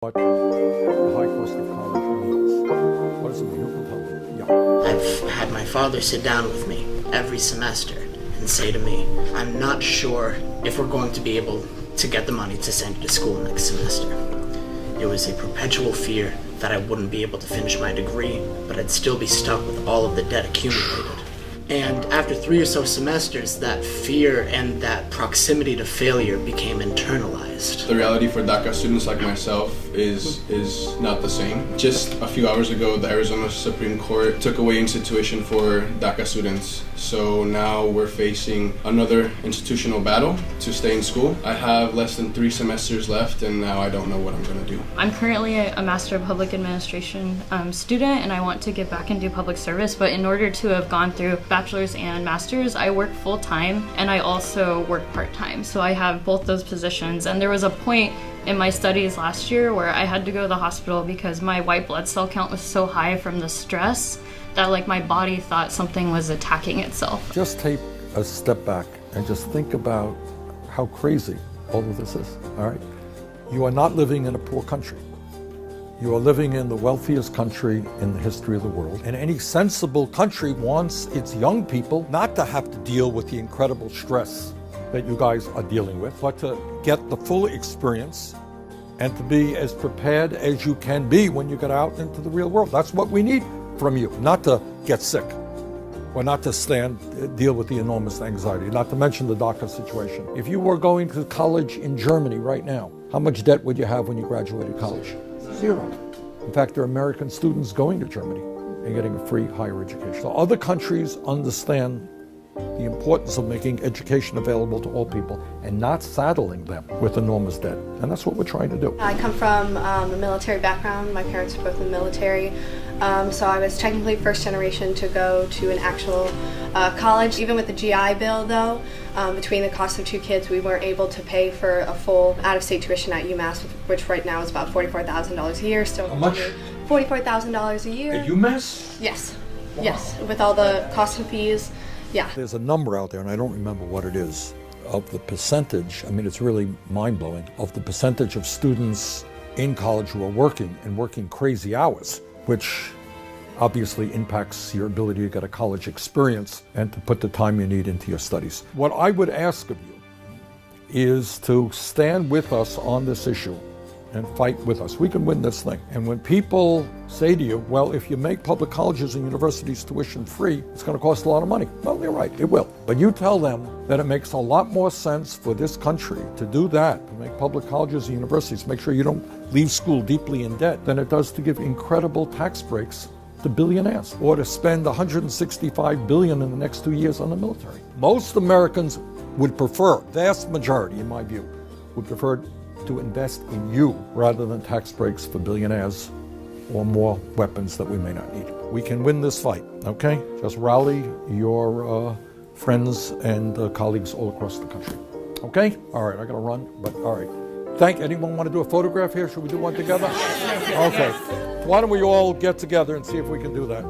What the high cost of college means. What does it mean? Who can tell me? Yeah. I've had my father sit down with me every semester and say to me, I'm not sure if we're going to be able to get the money to send you to school next semester. It was a perpetual fear that I wouldn't be able to finish my degree, but I'd still be stuck with all of the debt accumulated. And after 3 or so semesters, that fear and that proximity to failure became internalized. The reality for DACA students like myself is not the same. Just a few hours ago, the Arizona Supreme Court took away institution for DACA students. So now we're facing another institutional battle to stay in school. I have less than 3 semesters left, and now I don't know what I'm going to do. I'm currently a Master of Public Administration student, and I want to get back and do public service, but in order to have gone through bachelor's and master's, I work full-time, and I also work part-time. So I have both those positions, and there was a point in my studies last year where I had to go to the hospital because my white blood cell count was so high from the stress that my body thought something was attacking itself. Just take a step back and just think about how crazy all of this is, all right? You are not living in a poor country. You are living in the wealthiest country in the history of the world. And any sensible country wants its young people not to have to deal with the incredible stress that you guys are dealing with, but to get the full experience and to be as prepared as you can be when you get out into the real world. That's what we need from you, not to get sick or not to deal with the enormous anxiety, not to mention the DACA situation. If you were going to college in Germany right now, how much debt would you have when you graduated college? 0. In fact, there are American students going to Germany and getting a free higher education. So other countries understand the importance of making education available to all people and not saddling them with enormous debt. And that's what we're trying to do. I come from a military background. My parents are both in the military. So I was technically first generation to go to an actual college. Even with the GI Bill, though, between the cost of 2 kids, we weren't able to pay for a full out-of-state tuition at UMass, which right now is about $44,000 a year. So how much? $44,000 a year. At UMass? Yes. Wow. Yes, with all the cost and fees. Yeah. There's a number out there, and I don't remember what it is, of the percentage, I mean, it's really mind-blowing, of the percentage of students in college who are working and working crazy hours, which obviously impacts your ability to get a college experience and to put the time you need into your studies. What I would ask of you is to stand with us on this issue and fight with us. We can win this thing. And when people say to you, well, if you make public colleges and universities tuition free, it's going to cost a lot of money. Well, you're right, it will. But you tell them that it makes a lot more sense for this country to do that, to make public colleges and universities, make sure you don't leave school deeply in debt, than it does to give incredible tax breaks to billionaires, or to spend $165 billion in the next 2 years on the military. Most Americans would prefer, vast majority in my view, would prefer to invest in you rather than tax breaks for billionaires or more weapons that we may not need. We can win this fight, okay? Just rally your friends and colleagues all across the country, okay? All right, I gotta run, but all right. Anyone want to do a photograph here? Should we do one together? Okay. Why don't we all get together and see if we can do that?